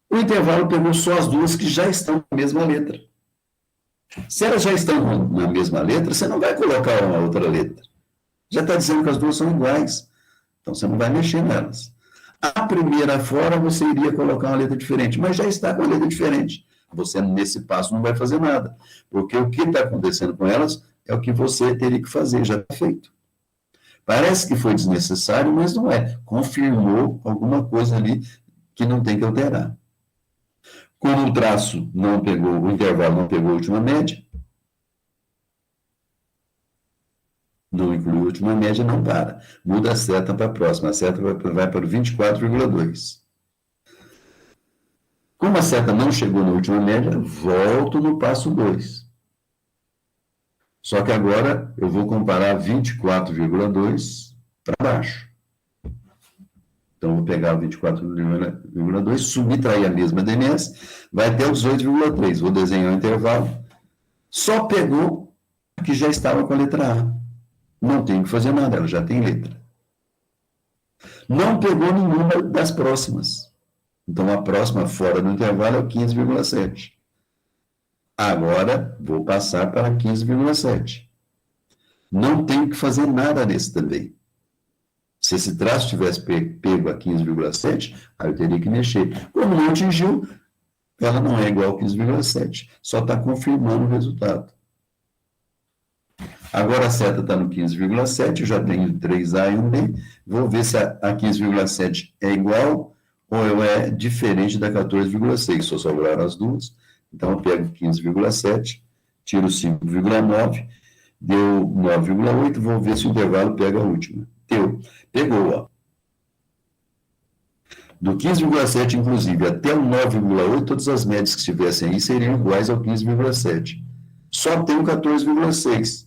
O intervalo pegou só as duas que já estão na mesma letra. Se elas já estão na mesma letra, você não vai colocar uma outra letra. Já está dizendo que as duas são iguais. Então, você não vai mexer nelas. A primeira fora, você iria colocar uma letra diferente, mas já está com a letra diferente. Você, nesse passo, não vai fazer nada. Porque o que está acontecendo com elas é o que você teria que fazer, já está feito. Parece que foi desnecessário, mas não é. Confirmou alguma coisa ali que não tem que alterar. Como o traço não pegou, o intervalo não pegou a última média, não inclui a última média, não para. Muda a seta para a próxima. A seta vai para o 24,2. Como a seta não chegou na última média, volto no passo 2. Só que agora eu vou comparar 24,2 para baixo. Então, vou pegar o 24,2, subtrair a mesma DNS, vai até o 18,3. Vou desenhar o intervalo. Só pegou a que já estava com a letra A. Não tem que fazer nada, ela já tem letra. Não pegou nenhuma das próximas. Então, a próxima fora do intervalo é o 15,7. Agora, vou passar para 15,7. Não tenho que fazer nada nesse também. Se esse traço tivesse pego a 15,7, aí eu teria que mexer. Como não atingiu, ela não é igual a 15,7. Só está confirmando o resultado. Agora a seta está no 15,7, eu já tenho 3A e 1B. Vou ver se a 15,7 é igual ou é diferente da 14,6. Só sobraram as duas. Então, eu pego 15,7, tiro 5,9, deu 9,8. Vou ver se o intervalo pega a última. Pegou, ó. Do 15,7, inclusive, até o 9,8, todas as médias que estivessem aí seriam iguais ao 15,7. Só tem o 14,6.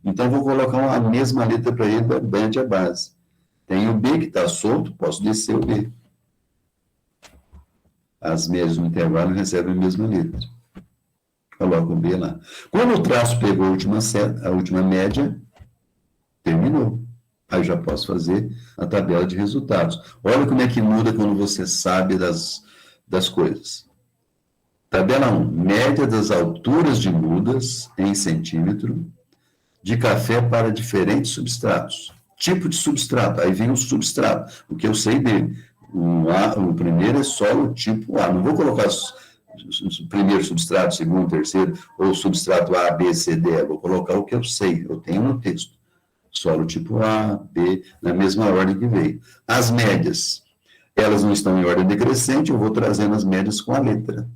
Então, vou colocar a mesma letra para ele, bande a base. Tem o B que está solto, posso descer o B. As médias no intervalo recebem a mesma letra. Coloco o B lá. Quando o traço pegou a última média, terminou. Aí eu já posso fazer a tabela de resultados. Olha como é que muda quando você sabe das coisas. Tabela 1. Média das alturas de mudas em centímetro de café para diferentes substratos. Tipo de substrato. Aí vem o substrato, o que eu sei dele. O primeiro é só o tipo A. Não vou colocar o primeiro substrato, segundo, terceiro, ou substrato A, B, C, D. Eu vou colocar o que eu sei, eu tenho no texto. Solo tipo A, B, na mesma ordem que veio. As médias, elas não estão em ordem decrescente, eu vou trazendo as médias com a letra.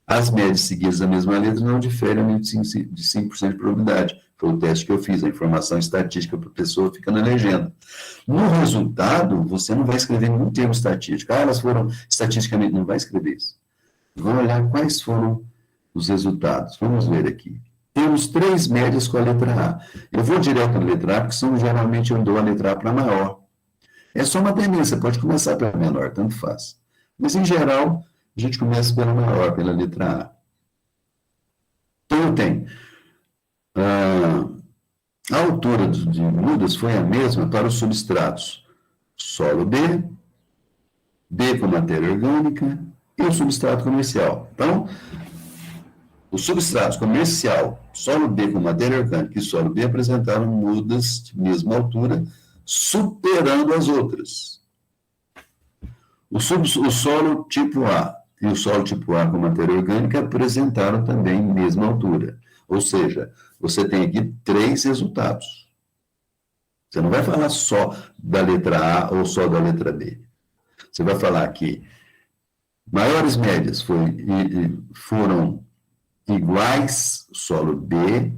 As médias seguidas da mesma letra não diferem de 5% de probabilidade. Foi o teste que eu fiz, a informação estatística para a pessoa fica na legenda. No resultado, você não vai escrever nenhum termo estatístico. Elas foram estatisticamente, não vai escrever isso. Vamos olhar quais foram os resultados. Vamos ver aqui. Temos 3 médias com a letra A. Eu vou direto na letra A, porque geralmente eu dou a letra A para maior. É só uma tendência, pode começar pela menor, tanto faz. Mas, em geral, a gente começa pela maior, pela letra A. Então, eu tenho a altura de mudas foi a mesma para os substratos solo B, B com matéria orgânica e o substrato comercial. Então, o substrato comercial, solo B com matéria orgânica e solo B apresentaram mudas de mesma altura, superando as outras. O solo tipo A e o solo tipo A com matéria orgânica apresentaram também mesma altura. Ou seja, você tem aqui 3 resultados. Você não vai falar só da letra A ou só da letra B. Você vai falar que maiores médias foram iguais solo B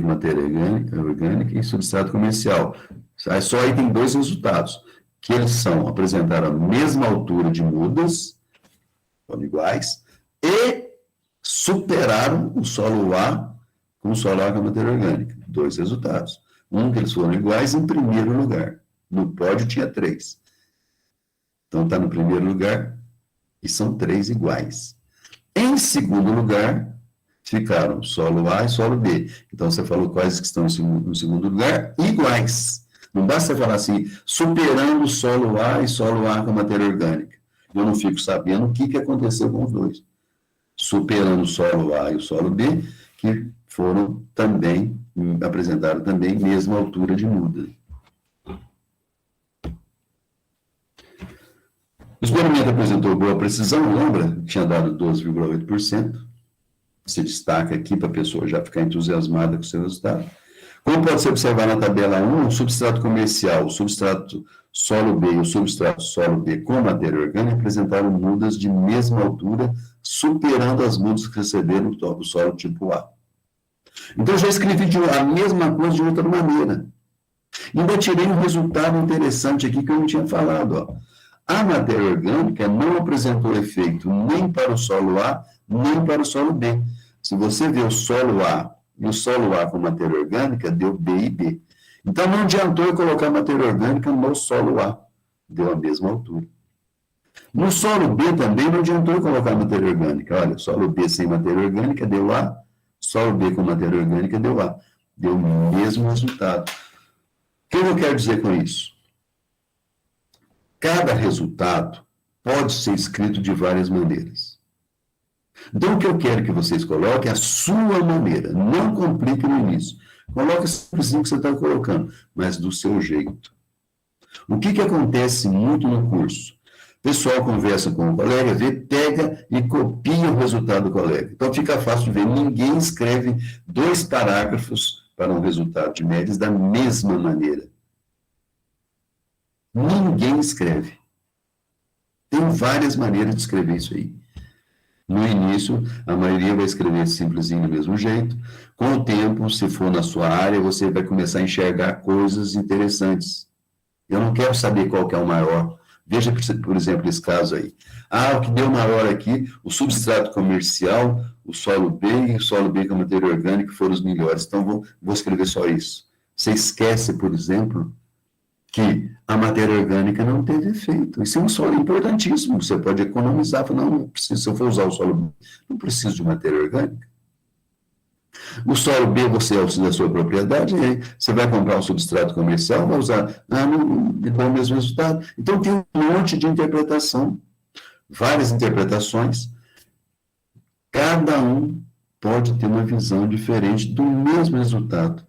com matéria orgânica e substrato comercial. Só aí tem 2 resultados, que eles apresentaram a mesma altura de mudas, foram iguais, e superaram o solo A com o solo A com a matéria orgânica. 2 resultados. Um que eles foram iguais em primeiro lugar. No pódio tinha 3. Então está no primeiro lugar e são 3 iguais. Em segundo lugar, ficaram solo A e solo B. Então você falou quais que estão no segundo lugar, iguais. Não basta falar assim, superando solo A e solo A com a matéria orgânica. Eu não fico sabendo o que aconteceu com os 2. Superando o solo A e o solo B, que foram também, apresentaram também mesma altura de muda. O experimento apresentou boa precisão, lembra? Tinha dado 12,8%. Se destaca aqui para a pessoa já ficar entusiasmada com o seu resultado. Como pode ser observado na tabela 1, o substrato comercial, o substrato solo B e o substrato solo B com matéria orgânica apresentaram mudas de mesma altura, superando as mudas que receberam do solo tipo A. Então, eu já escrevi a mesma coisa de outra maneira. Ainda tirei um resultado interessante aqui que eu não tinha falado. Ó. A matéria orgânica não apresentou efeito nem para o solo A, nem para o solo B. Se você vê o solo A e o solo A com matéria orgânica, deu B e B. Então, não adiantou eu colocar matéria orgânica no solo A. Deu a mesma altura. No solo B também não adiantou eu colocar matéria orgânica. Olha, solo B sem matéria orgânica deu A, solo B com matéria orgânica deu A. Deu o mesmo resultado. O que eu quero dizer com isso? Cada resultado pode ser escrito de várias maneiras. Então, o que eu quero que vocês coloquem é a sua maneira. Não complique no início. Coloque simplesmente o que você está colocando, mas do seu jeito. O que acontece muito no curso? O pessoal conversa com o colega, pega e copia o resultado do colega. Então, fica fácil de ver. Ninguém escreve 2 parágrafos para um resultado de médias da mesma maneira. Ninguém escreve. Tem várias maneiras de escrever isso aí. No início, a maioria vai escrever simplesinho do mesmo jeito. Com o tempo, se for na sua área, você vai começar a enxergar coisas interessantes. Eu não quero saber qual que é o maior. Veja, por exemplo, esse caso aí. O que deu maior aqui, o substrato comercial, o solo B e o solo B com a matéria orgânica foram os melhores. Então, vou escrever só isso. Você esquece, por exemplo, que a matéria orgânica não teve efeito. Isso é um solo importantíssimo. Você pode economizar. Não preciso, se eu for usar o solo B, não preciso de matéria orgânica. O solo B, você é da sua propriedade, aí você vai comprar um substrato comercial, vai usar, não dá o mesmo resultado. Então, tem um monte de interpretação, várias interpretações. Cada um pode ter uma visão diferente do mesmo resultado.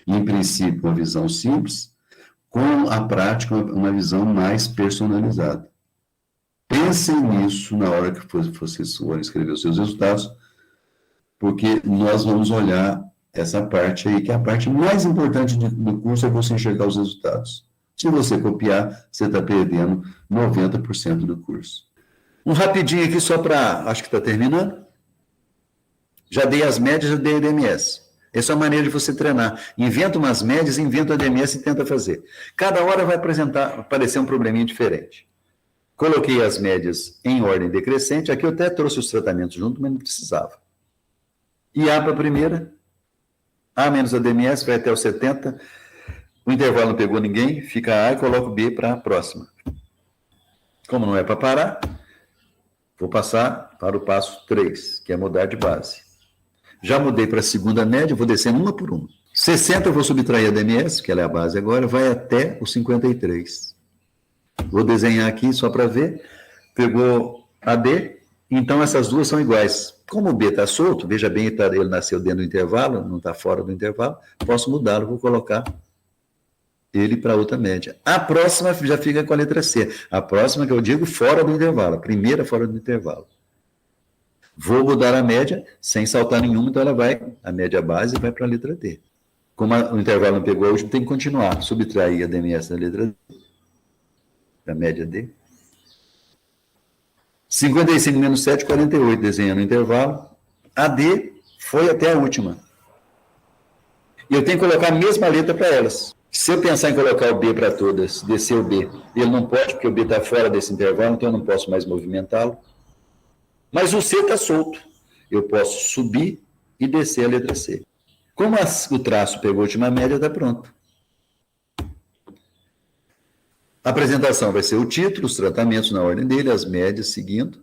Em princípio, uma visão simples, com a prática, uma visão mais personalizada. Pensem nisso na hora que vocês forem escrever os seus resultados, porque nós vamos olhar essa parte aí, que é a parte mais importante do curso, é você enxergar os resultados. Se você copiar, você está perdendo 90% do curso. Um rapidinho aqui só para... Acho que está terminando. Já dei as médias, já dei a DMS. Essa é a maneira de você treinar. Inventa umas médias, inventa a DMS e tenta fazer. Cada hora vai aparecer um probleminha diferente. Coloquei as médias em ordem decrescente. Aqui eu até trouxe os tratamentos junto, mas não precisava. E A para a primeira, A menos a DMS, vai até o 70. O intervalo não pegou ninguém, fica A e coloco B para a próxima. Como não é para parar, vou passar para o passo 3, que é mudar de base. Já mudei para a segunda média, vou descendo uma por uma. 60 eu vou subtrair a DMS, que ela é a base agora, vai até o 53. Vou desenhar aqui só para ver. pegou a D, então essas duas são iguais. Como o B está solto, veja bem, ele nasceu dentro do intervalo, não está fora do intervalo, posso mudá-lo, vou colocar ele para outra média. A próxima já fica com a letra C. A próxima que eu digo fora do intervalo, a primeira fora do intervalo. Vou mudar a média sem saltar nenhuma, então ela vai, a média base vai para a letra D. Como o intervalo não pegou a última, tem que continuar. Subtrair a DMS da letra D, da média D. 55 menos 7, 48, desenhando o intervalo. A D foi até a última. E eu tenho que colocar a mesma letra para elas. Se eu pensar em colocar o B para todas, descer o B, ele não pode, porque o B está fora desse intervalo, então eu não posso mais movimentá-lo. Mas o C está solto. Eu posso subir e descer a letra C. Como o traço pegou a última média, está pronto. A apresentação vai ser o título, os tratamentos na ordem dele, as médias seguindo.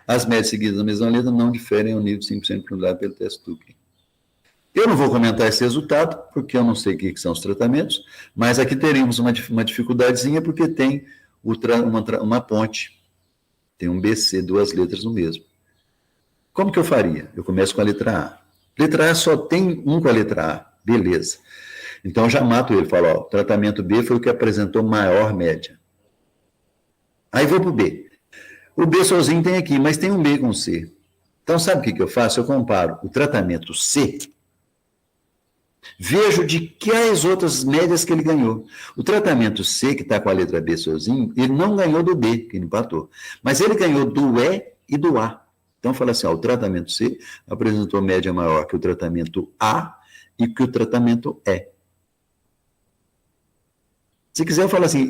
As médias seguidas da mesma letra não diferem ao nível de 5% probabilidade pelo teste Tukey. Eu não vou comentar esse resultado, porque eu não sei o que são os tratamentos, mas aqui teríamos uma dificuldadezinha, porque tem uma ponte. Tem um BC, duas letras no mesmo. Como que eu faria? Eu começo com a letra A. Letra A só tem um com a letra A. Beleza. Então eu já mato ele. Falo, ó, o tratamento B foi o que apresentou maior média. Aí vou para o B. O B sozinho tem aqui, mas tem um B com C. Então sabe o que eu faço? Eu comparo o tratamento C, vejo de quais outras médias que ele ganhou. O tratamento C, que está com a letra B sozinho, ele não ganhou do D, que ele empatou. Mas ele ganhou do E e do A. Então, fala assim, ó, o tratamento C apresentou média maior que o tratamento A e que o tratamento E. Se quiser, eu falo assim,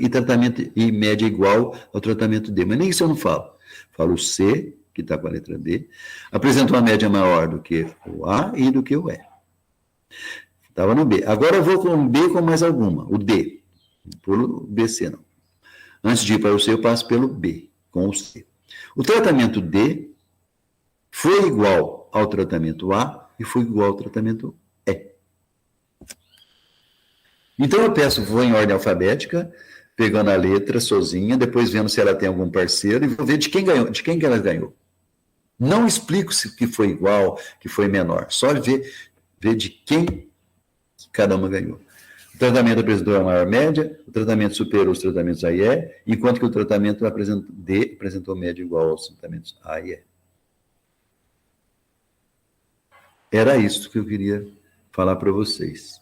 e média igual ao tratamento D, mas nem isso eu não falo. Falo o C, que está com a letra D, apresentou uma média maior do que o A e do que o E. Estava no B. Agora eu vou com o B com mais alguma, o D. Pulo o BC, não. Antes de ir para o C, eu passo pelo B, com o C. O tratamento D foi igual ao tratamento A e foi igual ao tratamento E. Então eu peço, vou em ordem alfabética, pegando a letra sozinha, depois vendo se ela tem algum parceiro e vou ver de quem ganhou, de quem que ela ganhou. Não explico se que foi igual, que foi menor, só ver de quem cada uma ganhou. O tratamento apresentou a maior média, o tratamento superou os tratamentos A e E, enquanto que o tratamento D apresentou média igual aos tratamentos A e E. Era isso que eu queria falar para vocês.